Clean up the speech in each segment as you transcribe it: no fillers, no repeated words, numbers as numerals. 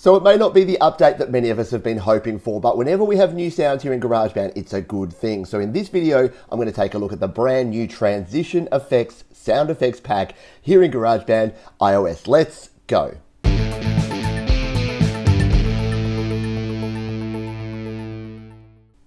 So it may not be the update that many of us have been hoping for, but whenever we have new sounds here in GarageBand, it's a good thing. So in this video, I'm going to take a look at the brand new Transition Effects Sound Effects Pack here in GarageBand iOS. Let's go.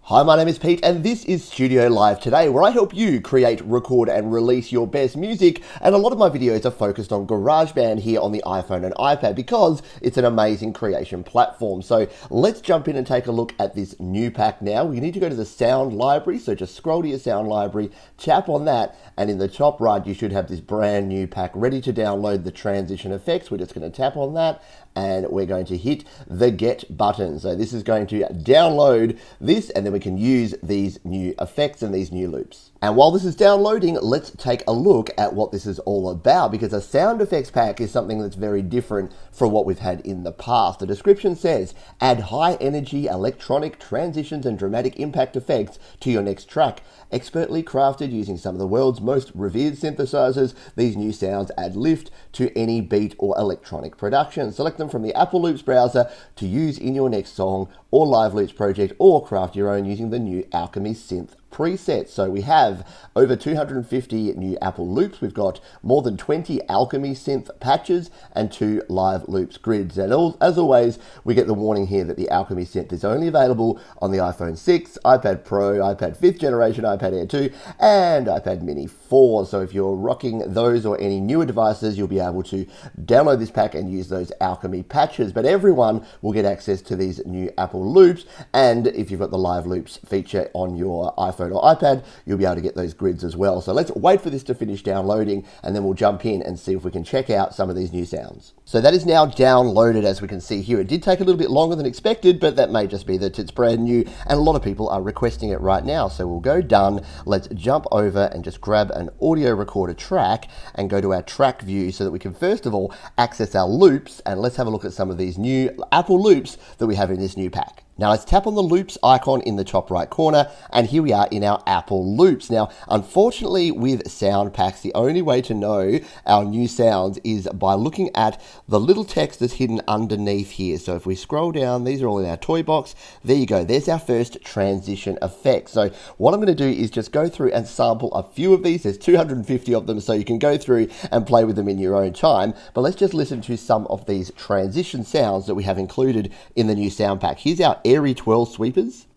Hi, my name is Pete and this is Studio Live Today, where I help you create, record and release your best music. And a lot of my videos are focused on GarageBand here on the iPhone and iPad because it's an amazing creation platform. So let's jump in and take a look at this new pack now. You need to go to the sound library, so just scroll to your sound library, tap on that, and in the top right you should have this brand new pack ready to download the transition effects. We're just going to tap on that and we're going to hit the get button. So this is going to download this and then we can use these new effects and these new loops. And while this is downloading, let's take a look at what this is all about, because a sound effects pack is something that's very different from what we've had in the past. The description says, add high energy electronic transitions and dramatic impact effects to your next track. Expertly crafted using some of the world's most revered synthesizers, these new sounds add lift to any beat or electronic production. Select them from the Apple Loops browser to use in your next song or live loops project, or craft your own using the new Alchemy Synth presets. So we have over 250 new Apple loops. We've got more than 20 Alchemy Synth patches and 2 live loops grids. And as always, we get the warning here that the Alchemy Synth is only available on the iPhone 6, iPad Pro, iPad 5th generation, iPad Air 2, and iPad Mini 4. So if you're rocking those or any newer devices, you'll be able to download this pack and use those Alchemy patches. But everyone will get access to these new Apple loops. And if you've got the live loops feature on your iPhone or iPad, you'll be able to get those grids as well. So let's wait for this to finish downloading and then we'll jump in and see if we can check out some of these new sounds. So that is now downloaded, as we can see here. It did take a little bit longer than expected, but that may just be that it's brand new and a lot of people are requesting it right now. So we'll go done. Let's jump over and just grab an audio recorder track and go to our track view so that we can first of all access our loops, and let's have a look at some of these new Apple loops that we have in this new pack. Now let's tap on the loops icon in the top right corner, and here we are in our Apple loops. Now, unfortunately with sound packs, the only way to know our new sounds is by looking at the little text that's hidden underneath here. So if we scroll down, these are all in our toy box. There you go. There's our first transition effect. So what I'm going to do is just go through and sample a few of these. There's 250 of them, so you can go through and play with them in your own time. But let's just listen to some of these transition sounds that we have included in the new sound pack. Here's our airy twirl sweepers.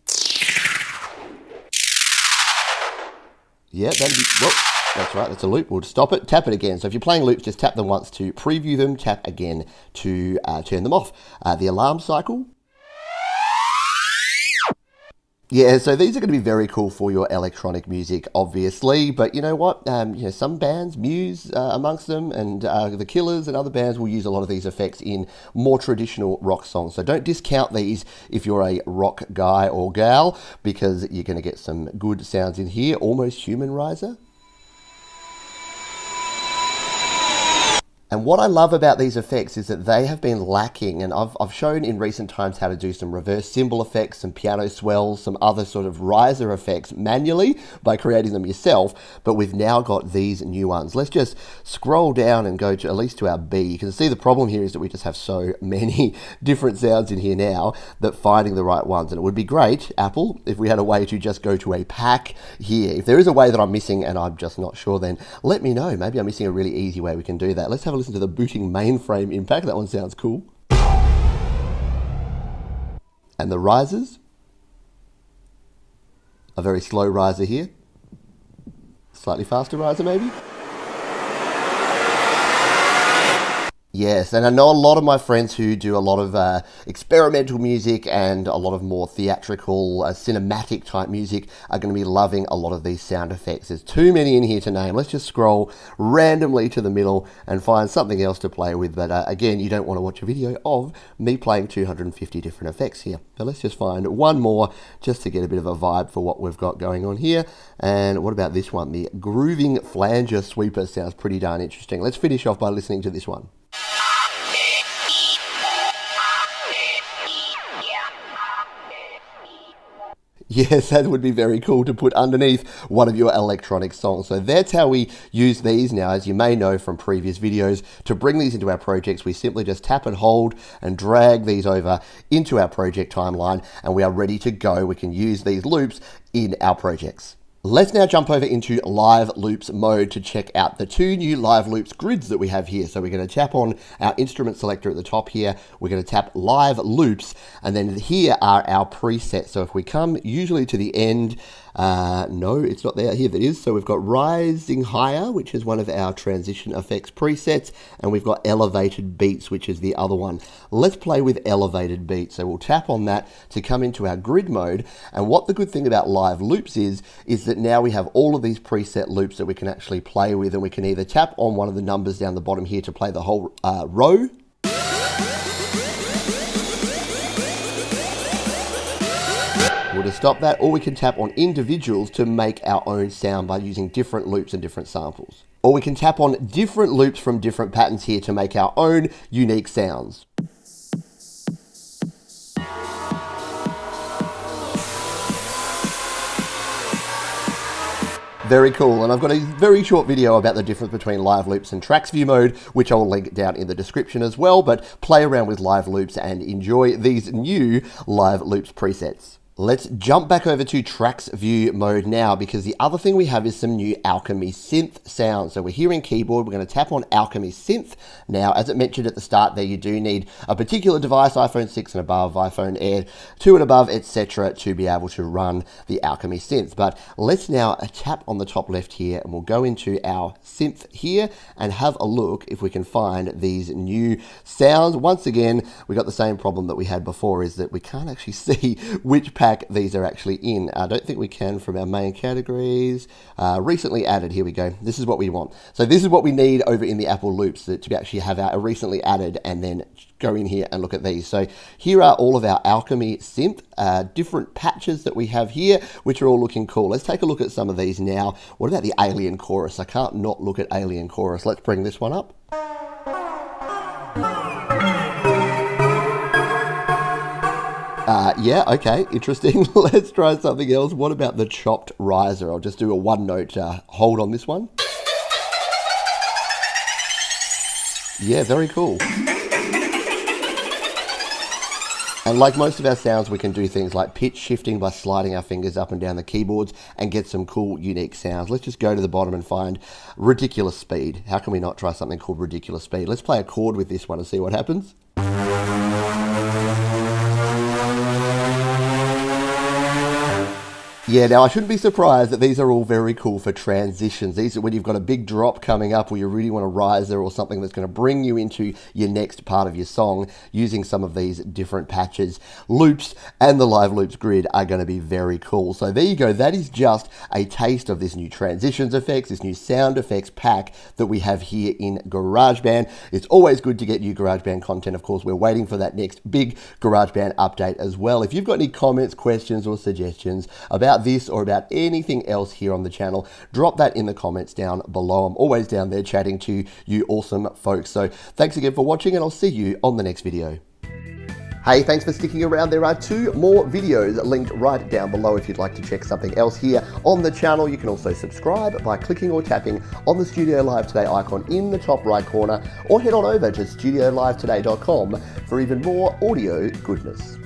Yeah, that's right, that's a loop. We'll stop it, tap it again. So if you're playing loops, just tap them once to preview them, tap again to turn them off. The alarm cycle. Yeah, so these are going to be very cool for your electronic music, obviously. But you know what? Some bands, Muse amongst them, and the Killers and other bands will use a lot of these effects in more traditional rock songs. So don't discount these if you're a rock guy or gal, because you're going to get some good sounds in here. Almost Human Riser. And what I love about these effects is that they have been lacking, and I've shown in recent times how to do some reverse cymbal effects, some piano swells, some other sort of riser effects manually by creating them yourself, but we've now got these new ones. Let's just scroll down and go to at least to our B. You can see the problem here is that we just have so many different sounds in here now that finding the right ones, and it would be great, Apple, if we had a way to just go to a pack here. If there is a way that I'm missing and I'm just not sure, then let me know. Maybe I'm missing a really easy way we can do that. Let's have a listen to the booting mainframe impact. That one sounds cool. And the risers. A very slow riser here. Slightly faster riser maybe. Yes, and I know a lot of my friends who do a lot of experimental music and a lot of more theatrical, cinematic type music are going to be loving a lot of these sound effects. There's too many in here to name. Let's just scroll randomly to the middle and find something else to play with. But again, you don't want to watch a video of me playing 250 different effects here. But let's just find one more just to get a bit of a vibe for what we've got going on here. And what about this one? The grooving flanger sweeper sounds pretty darn interesting. Let's finish off by listening to this one. Yes, that would be very cool to put underneath one of your electronic songs. So that's how we use these now, as you may know from previous videos. To bring these into our projects, we simply just tap and hold and drag these over into our project timeline, and we are ready to go. We can use these loops in our projects. Let's now jump over into live loops mode to check out the two new live loops grids that we have here. So we're going to tap on our instrument selector at the top here. We're going to tap live loops, and then here are our presets. So if we come usually to the end, no, it's not there. Here it is. So we've got rising higher, which is one of our transition effects presets, and we've got elevated beats, which is the other one. Let's play with elevated beats. So we'll tap on that to come into our grid mode. And what the good thing about live loops is that now we have all of these preset loops that we can actually play with, and we can either tap on one of the numbers down the bottom here to play the whole row. We'll just stop that, or we can tap on individuals to make our own sound by using different loops and different samples. Or we can tap on different loops from different patterns here to make our own unique sounds. Very cool, and I've got a very short video about the difference between live loops and tracks view mode, which I'll link down in the description as well, but play around with live loops and enjoy these new live loops presets. Let's jump back over to tracks view mode now, because the other thing we have is some new Alchemy Synth sounds. So we're here in keyboard, we're going to tap on Alchemy Synth. Now, as it mentioned at the start there, you do need a particular device, iPhone 6 and above, iPhone Air 2 and above, etc., to be able to run the Alchemy Synth. But let's now tap on the top left here, and we'll go into our synth here and have a look if we can find these new sounds. Once again, we got the same problem that we had before, is that we can't actually see which pack these are actually in. I don't think we can from our main categories. Recently added, here we go. This is what we want. So this is what we need over in the Apple loops to actually have our recently added, and then go in here and look at these. So here are all of our Alchemy Synth, different patches that we have here, which are all looking cool. Let's take a look at some of these now. What about the Alien Chorus? I can't not look at Alien Chorus. Let's bring this one up. Yeah, okay, interesting. Let's try something else. What about the chopped riser? I'll just do a one note hold on this one. Yeah, very cool. And like most of our sounds, we can do things like pitch shifting by sliding our fingers up and down the keyboards and get some cool, unique sounds. Let's just go to the bottom and find ridiculous speed. How can we not try something called ridiculous speed? Let's play a chord with this one and see what happens. Yeah, now I shouldn't be surprised that these are all very cool for transitions. These are when you've got a big drop coming up, or you really want a riser or something that's going to bring you into your next part of your song. Using some of these different patches, loops, and the live loops grid are going to be very cool. So there you go. That is just a taste of this new transitions effects, this new sound effects pack that we have here in GarageBand. It's always good to get new GarageBand content. Of course, we're waiting for that next big GarageBand update as well. If you've got any comments, questions, or suggestions about this or about anything else here on the channel, drop that in the comments down below. I'm always down there chatting to you awesome folks. So thanks again for watching, and I'll see you on the next video. Hey, thanks for sticking around. There are 2 more videos linked right down below if you'd like to check something else here on the channel. You can also subscribe by clicking or tapping on the Studio Live Today icon in the top right corner, or head on over to studiolivetoday.com for even more audio goodness.